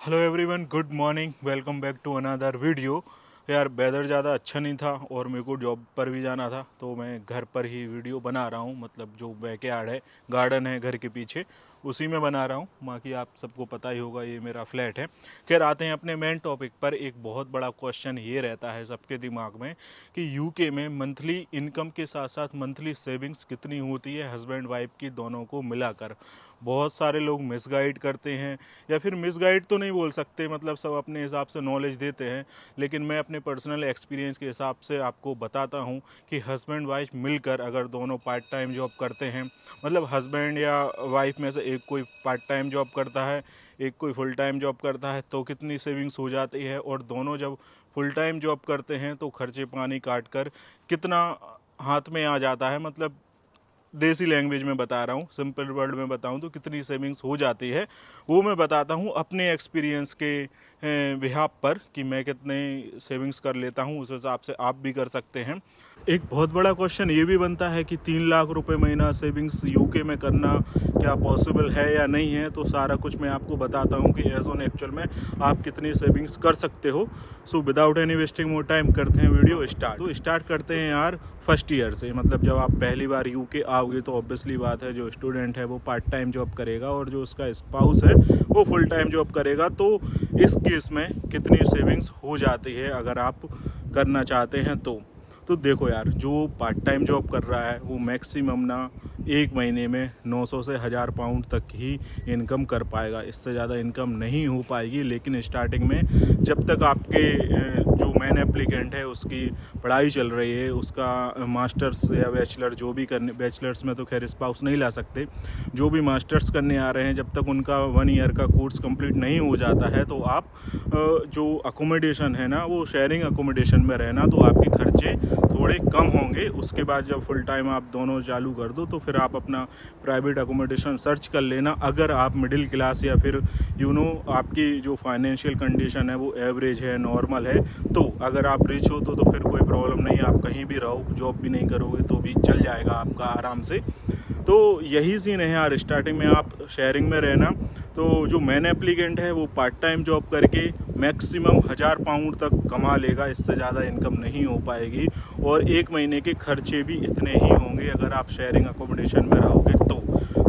Hello everyone, good morning. Welcome back to another video. यार weather ज़्यादा अच्छा नहीं था और मेरे को जॉब पर भी जाना था, तो मैं घर पर ही वीडियो बना रहा हूँ। मतलब जो बैकयार्ड है, गार्डन है घर के पीछे, उसी में बना रहा हूँ। बाकी आप सबको पता ही होगा ये मेरा फ्लैट है। खैर आते हैं अपने मेन टॉपिक पर। एक बहुत बड़ा क्वेश्चन ये रहता है सबके दिमाग में कि यूके में मंथली इनकम के साथ साथ मंथली सेविंग्स कितनी होती है हस्बैंड वाइफ की, दोनों को मिलाकर। बहुत सारे लोग मिसगाइड करते हैं, या फिर मिसगाइड तो नहीं बोल सकते, मतलब सब अपने हिसाब से नॉलेज देते हैं। लेकिन मैं अपने पर्सनल एक्सपीरियंस के हिसाब से आपको बताता हूँ कि हस्बैंड वाइफ मिलकर अगर दोनों पार्ट टाइम जॉब करते हैं, मतलब हस्बैंड या वाइफ में से एक कोई पार्ट टाइम जॉब करता है, एक कोई फुल टाइम जॉब करता है, तो कितनी सेविंग्स हो जाती है। और दोनों जब फुल टाइम जॉब करते हैं तो खर्चे पानी काट कर कितना हाथ में आ जाता है। मतलब देसी लैंग्वेज में बता रहा हूँ, सिंपल वर्ड में बताऊँ तो कितनी सेविंग्स हो जाती है, वो मैं बताता हूँ अपने एक्सपीरियंस के बिहाफ पर कि मैं कितने सेविंग्स कर लेता हूँ। उस हिसाब से आप भी कर सकते हैं। एक बहुत बड़ा क्वेश्चन ये भी बनता है कि 3 लाख रुपए महीना सेविंग्स यूके में करना क्या पॉसिबल है या नहीं है। तो सारा कुछ मैं आपको बताता हूँ कि एज ऑन एक्चुअल में आप कितनी सेविंग्स कर सकते हो। So without any wasting more time करते हैं वीडियो स्टार्ट। तो स्टार्ट करते हैं यार फर्स्ट ईयर से। मतलब जब आप पहली बार यूके आओगे तो ऑब्वियसली बात है, जो स्टूडेंट है वो पार्ट टाइम जॉब करेगा और जो उसका स्पाउस है वो फुल टाइम जॉब करेगा। तो इस केस में कितनी सेविंग्स हो जाती है अगर आप करना चाहते हैं तो देखो यार, जो पार्ट टाइम जॉब कर रहा है वो मैक्सिमम ना एक महीने में 900 से 1000 पाउंड तक ही इनकम कर पाएगा। इससे ज़्यादा इनकम नहीं हो पाएगी। लेकिन स्टार्टिंग में जब तक आपके जो मेन एप्लीकेंट है उसकी पढ़ाई चल रही है, उसका मास्टर्स या बैचलर जो भी करने, बैचलर्स में तो खैर स्पाउस नहीं ला सकते, जो भी मास्टर्स करने आ रहे हैं, जब तक उनका 1 ईयर का कोर्स कंप्लीट नहीं हो जाता है तो आप जो अकोमोडेशन है ना, वो शेयरिंग अकोमोडेशन में रहना, तो आपके खर्चे थोड़े कम होंगे। उसके बाद जब फुल टाइम आप दोनों चालू कर दो तो फिर आप अपना प्राइवेट अकोमोडेशन सर्च कर लेना। अगर आप मिडिल क्लास या फिर आपकी जो फाइनेंशियल कंडीशन है वो एवरेज है, नॉर्मल है, तो अगर आप रिच हो तो फिर कोई प्रॉब्लम नहीं, आप कहीं भी रहो, जॉब भी नहीं करोगे तो भी चल जाएगा आपका आराम से। तो यही सीन है यार, स्टार्टिंग में आप शेयरिंग में रहना। तो जो मेन एप्लीकेंट है वो पार्ट टाइम जॉब करके मैक्सिमम 1000 पाउंड तक कमा लेगा। इससे ज़्यादा इनकम नहीं हो पाएगी और एक महीने के खर्चे भी इतने ही होंगे अगर आप शेयरिंग अकोमोडेशन में रहोगे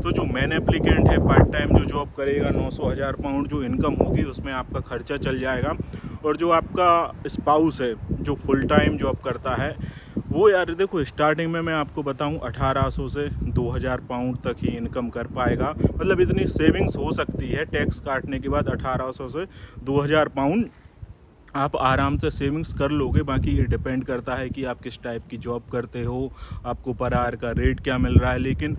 तो जो मेन एप्लीकेंट है पार्ट टाइम जो जॉब करेगा, 900 1000 पाउंड जो इनकम होगी उसमें आपका खर्चा चल जाएगा। और जो आपका स्पाउस है जो फुल टाइम जॉब करता है वो यार देखो, स्टार्टिंग में मैं आपको बताऊं 1800 से 2000 पाउंड तक ही इनकम कर पाएगा। मतलब इतनी सेविंग्स हो सकती है टैक्स काटने के बाद, 1800 से 2000 पाउंड आप आराम से सेविंग्स कर लोगे। बाकी ये डिपेंड करता है कि आप किस टाइप की जॉब करते हो, आपको पर आवर का रेट क्या मिल रहा है। लेकिन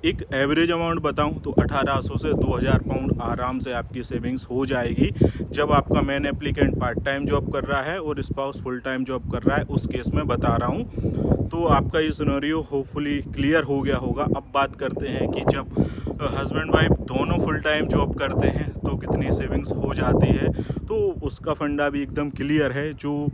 एक एवरेज अमाउंट बताऊं तो 1800 से 2000 पाउंड आराम से आपकी सेविंग्स हो जाएगी जब आपका main applicant part time job कर रहा है और स्पाउस फुल टाइम जॉब कर रहा है। उस केस में बता रहा हूं। तो आपका ये सिनेरियो होपफुली क्लियर हो गया होगा। अब बात करते हैं कि जब हस्बैंड वाइफ दोनों फुल टाइम जॉब करते हैं तो कितनी सेविंग्स हो जाती है। तो उसका फंडा भी एकदम क्लियर है। जो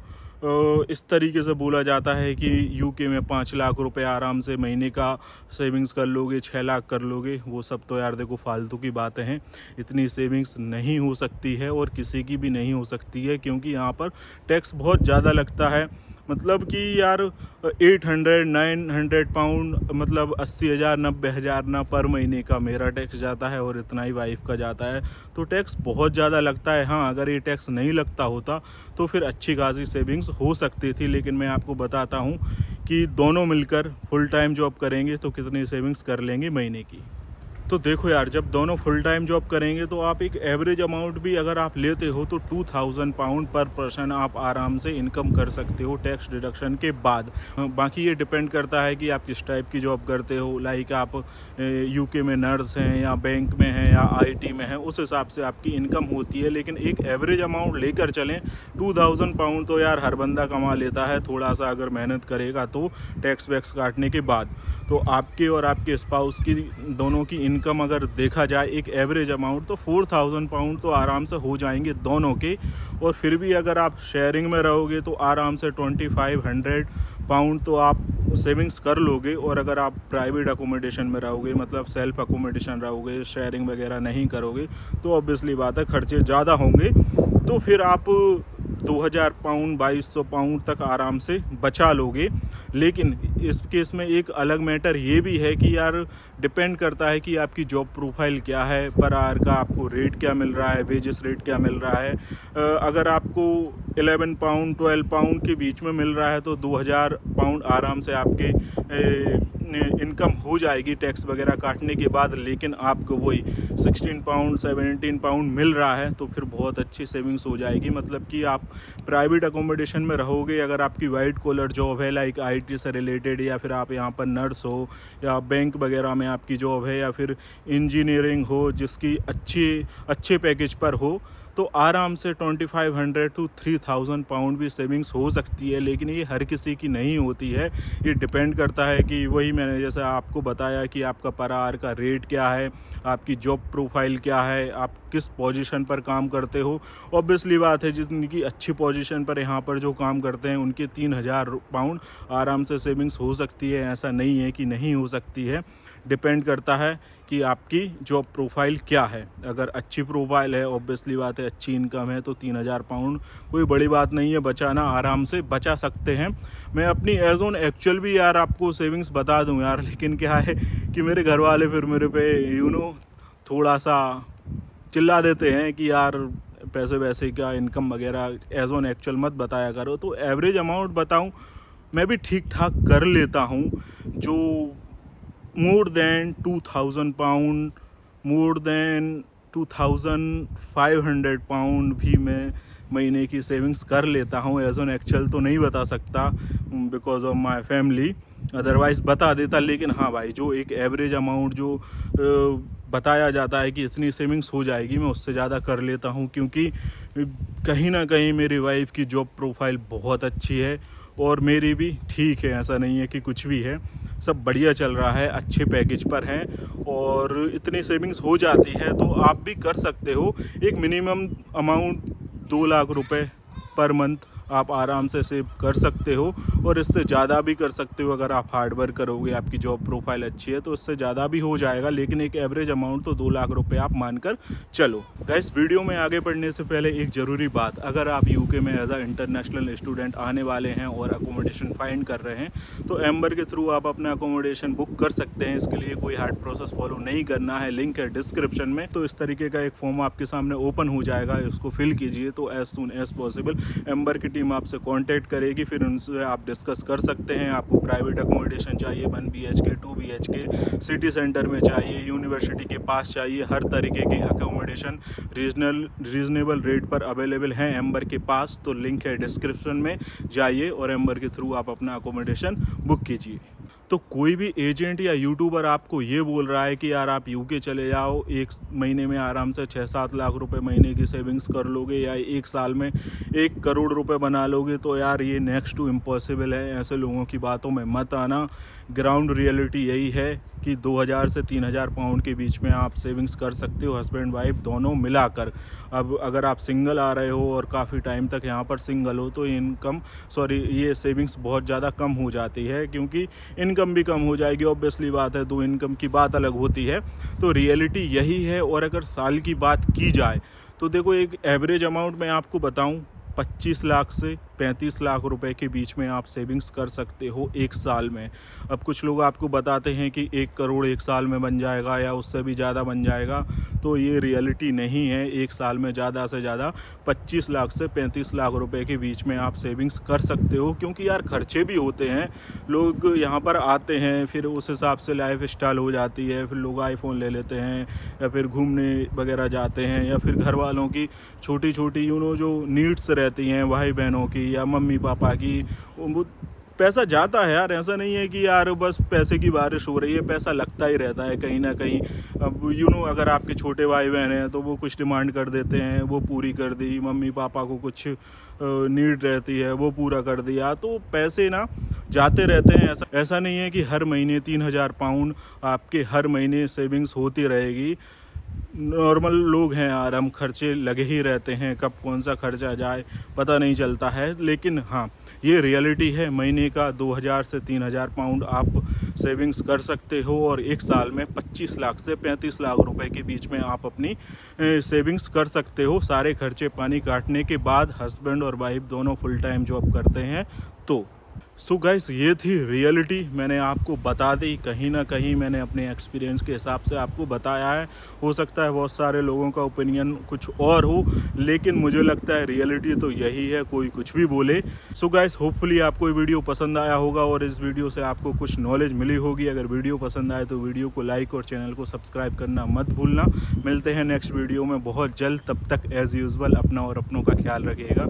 इस तरीके से बोला जाता है कि यूके में 5 लाख रुपए आराम से महीने का सेविंग्स कर लोगे, 6 लाख कर लोगे, वो सब तो यार देखो फालतू की बातें हैं। इतनी सेविंग्स नहीं हो सकती है और किसी की भी नहीं हो सकती है, क्योंकि यहाँ पर टैक्स बहुत ज़्यादा लगता है। मतलब कि यार 800 900 पाउंड, मतलब 80,000 90,000 ना पर महीने का मेरा टैक्स जाता है और इतना ही वाइफ का जाता है। तो टैक्स बहुत ज़्यादा लगता है। हाँ, अगर ये टैक्स नहीं लगता होता तो फिर अच्छी खासी सेविंग्स हो सकती थी। लेकिन मैं आपको बताता हूँ कि दोनों मिलकर फुल टाइम जॉब करेंगे तो कितनी सेविंग्स कर लेंगे महीने की। तो देखो यार, जब दोनों फुल टाइम जॉब करेंगे तो आप एक एवरेज अमाउंट भी अगर आप लेते हो तो 2000 पाउंड पर पर्सन आप आराम से इनकम कर सकते हो टैक्स डिडक्शन के बाद। बाकी ये डिपेंड करता है कि आप किस टाइप की जॉब करते हो। लाइक आप यूके में नर्स हैं या बैंक में हैं या आईटी में हैं, उस हिसाब से आपकी इनकम होती है। लेकिन एक एवरेज अमाउंट लेकर चलें, 2000 पाउंड तो यार हर बंदा कमा लेता है, थोड़ा सा अगर मेहनत करेगा तो टैक्स वैक्स काटने के बाद। तो आपके और आपके स्पाउस की दोनों की इनकम अगर देखा जाए एक एवरेज अमाउंट, तो 4000 पाउंड तो आराम से हो जाएंगे दोनों के। और फिर भी अगर आप शेयरिंग में रहोगे तो आराम से 2500 पाउंड तो आप सेविंग्स कर लोगे। और अगर आप प्राइवेट अकोमोडेशन में रहोगे, मतलब सेल्फ अकोमोडेशन रहोगे, शेयरिंग वगैरह नहीं करोगे, तो ऑब्वियसली बात है खर्चे ज़्यादा होंगे। तो फिर आप 2000 पाउंड 2200 पाउंड तक आराम से बचा लोगे। लेकिन इस केस में एक अलग मैटर ये भी है कि यार डिपेंड करता है कि आपकी जॉब प्रोफाइल क्या है, पर आवर का आपको रेट क्या मिल रहा है, वेजेस रेट क्या मिल रहा है। अगर आपको 11 पाउंड 12 पाउंड के बीच में मिल रहा है तो 2000 पाउंड आराम से आपके इनकम हो जाएगी टैक्स वगैरह काटने के बाद। लेकिन आपको वही 16 पाउंड 17 पाउंड मिल रहा है तो फिर बहुत अच्छी सेविंग्स हो जाएगी। मतलब कि आप प्राइवेट अकोमोडेशन में रहोगे, अगर आपकी वाइट कॉलर जॉब है लाइक आईटी से रिलेटेड, या फिर आप यहाँ पर नर्स हो, या बैंक वगैरह में आपकी जॉब है, या फिर इंजीनियरिंग हो जिसकी अच्छे पैकेज पर हो, तो आराम से 2500 to 3000 पाउंड भी सेविंग्स हो सकती है। लेकिन ये हर किसी की नहीं होती है, ये डिपेंड करता है कि वही मैंने जैसे आपको बताया कि आपका पर आवर का रेट क्या है, आपकी जॉब प्रोफाइल क्या है, आप किस पोजीशन पर काम करते हो। ऑब्वियसली बात है जिनकी अच्छी पोजीशन पर यहाँ पर जो काम करते हैं उनके 3000 पाउंड आराम से सेविंग्स हो सकती है, ऐसा नहीं है कि नहीं हो सकती है। डिपेंड करता है कि आपकी जॉब प्रोफाइल क्या है। अगर अच्छी प्रोफाइल है, ऑब्वियसली बात है अच्छी इनकम है, तो 3000 पाउंड कोई बड़ी बात नहीं है, बचाना आराम से बचा सकते हैं। मैं अपनी एज ऑन एक्चुअल भी यार आपको सेविंग्स बता दूं यार, लेकिन क्या है कि मेरे घर वाले फिर मेरे पे थोड़ा सा चिल्ला देते हैं कि यार पैसे वैसे का इनकम वगैरह एज ऑन एक्चुअल मत बताया करो। तो एवरेज अमाउंट बताऊं, मैं भी ठीक ठाक कर लेता हूं। जो more than 2000 pound, more than 2500 pound भी मैं महीने की सेविंग्स कर लेता हूँ। एज ऑन एक्चुअल तो नहीं बता सकता because of my family, otherwise बता देता। लेकिन हाँ भाई, जो एक एवरेज अमाउंट जो बताया जाता है कि इतनी सेविंग्स हो जाएगी, मैं उससे ज़्यादा कर लेता हूँ। क्योंकि कहीं ना कहीं मेरी वाइफ की जॉब प्रोफाइल बहुत अच्छी है और मेरी भी ठीक है, ऐसा नहीं है कि कुछ भी है, सब बढ़िया चल रहा है, अच्छे पैकेज पर हैं और इतनी सेविंग्स हो जाती है। तो आप भी कर सकते हो। एक मिनिमम अमाउंट 2 लाख रुपए पर मंथ आप आराम से सेव कर सकते हो, और इससे ज़्यादा भी कर सकते हो अगर आप हार्ड वर्क करोगे, आपकी जॉब प्रोफाइल अच्छी है तो इससे ज़्यादा भी हो जाएगा। लेकिन एक एवरेज अमाउंट तो 2 लाख रुपए आप मानकर चलो। गाइस, वीडियो में आगे बढ़ने से पहले एक ज़रूरी बात, अगर आप यूके में एज अ इंटरनेशनल स्टूडेंट आने वाले हैं और अकोमोडेशन फाइंड कर रहे हैं तो एम्बर के थ्रू आप अपना अकोमोडेशन बुक कर सकते हैं। इसके लिए कोई हार्ड प्रोसेस फॉलो नहीं करना है, लिंक है डिस्क्रिप्शन में। तो इस तरीके का एक फॉर्म आपके सामने ओपन हो जाएगा, उसको फिल कीजिए। तो as soon as possible Amber की टीम आपसे कांटेक्ट करेगी, फिर उनसे आप डिस्कस कर सकते हैं। आपको प्राइवेट अकोमोडेशन चाहिए, 1 BHK 2 BHK, सिटी सेंटर में चाहिए, यूनिवर्सिटी के पास चाहिए, हर तरीके के अकोमोडेशन रीजनेबल रेट पर अवेलेबल हैं एम्बर के पास। तो लिंक है डिस्क्रिप्शन में, जाइए और एम्बर के थ्रू आप अपना अकोमोडेशन बुक कीजिए। तो कोई भी एजेंट या यूट्यूबर आपको ये बोल रहा है कि यार आप यूके चले जाओ, एक महीने में आराम से 6-7 लाख रुपए महीने की सेविंग्स कर लोगे, या एक साल में 1 करोड़ रुपए बना लोगे, तो यार ये नेक्स्ट टू इम्पॉसिबल है। ऐसे लोगों की बातों में मत आना। ग्राउंड रियलिटी यही है कि 2000 से 3000 पाउंड के बीच में आप सेविंग्स कर सकते हो, हस्बैंड वाइफ दोनों मिलाकर। अब अगर आप सिंगल आ रहे हो और काफ़ी टाइम तक यहाँ पर सिंगल हो तो ये सेविंग्स बहुत ज़्यादा कम हो जाती है, क्योंकि इनकम भी कम हो जाएगी। ऑब्वियसली बात है, दो इनकम की बात अलग होती है। तो रियलिटी यही है। और अगर साल की बात की जाए तो देखो, एक एवरेज अमाउंट मैं आपको बताऊं, 25 लाख से 35 लाख रुपए के बीच में आप सेविंग्स कर सकते हो एक साल में। अब कुछ लोग आपको बताते हैं कि 1 करोड़ एक साल में बन जाएगा या उससे भी ज़्यादा बन जाएगा, तो ये रियलिटी नहीं है। एक साल में ज़्यादा से ज़्यादा 25 लाख से 35 लाख रुपए के बीच में आप सेविंग्स कर सकते हो। क्योंकि यार खर्चे भी होते हैं, लोग यहाँ पर आते हैं, फिर उस हिसाब से लाइफ स्टाइल हो जाती है, फिर लोग आईफोन ले लेते हैं या फिर घूमने वगैरह जाते हैं, या फिर घर वालों की छोटी छोटी जो नीड्स रहती हैं भाई बहनों की या मम्मी पापा की, वो पैसा जाता है यार। ऐसा नहीं है कि यार बस पैसे की बारिश हो रही है, पैसा लगता ही रहता है कहीं ना कहीं। अब अगर आपके छोटे भाई बहन हैं तो वो कुछ डिमांड कर देते हैं, वो पूरी कर दी, मम्मी पापा को कुछ नीड रहती है वो पूरा कर दिया, तो पैसे ना जाते रहते हैं। ऐसा नहीं है कि हर महीने 3000 पाउंड आपके हर महीने सेविंग्स होती रहेगी। नॉर्मल लोग हैं यार, हम खर्चे लगे ही रहते हैं, कब कौन सा खर्चा जाए पता नहीं चलता है। लेकिन हाँ, ये रियलिटी है। महीने का 2000 से 3000 पाउंड आप सेविंग्स कर सकते हो और एक साल में 25 लाख से 35 लाख रुपए के बीच में आप अपनी सेविंग्स कर सकते हो, सारे खर्चे पानी काटने के बाद। हस्बैंड और वाइफ दोनों फुल टाइम जॉब करते हैं तो। सो गाइस, ये थी रियलिटी, मैंने आपको बता दी। कहीं ना कहीं मैंने अपने एक्सपीरियंस के हिसाब से आपको बताया है। हो सकता है बहुत सारे लोगों का ओपिनियन कुछ और हो, लेकिन मुझे लगता है रियलिटी तो यही है, कोई कुछ भी बोले। सो गाइस, होपफुली आपको ये वीडियो पसंद आया होगा और इस वीडियो से आपको कुछ नॉलेज मिली होगी। अगर वीडियो पसंद आए तो वीडियो को लाइक और चैनल को सब्सक्राइब करना मत भूलना। मिलते हैं नेक्स्ट वीडियो में बहुत जल्द, तब तक एज़ यूजुअल अपना और अपनों का ख्याल रखिएगा।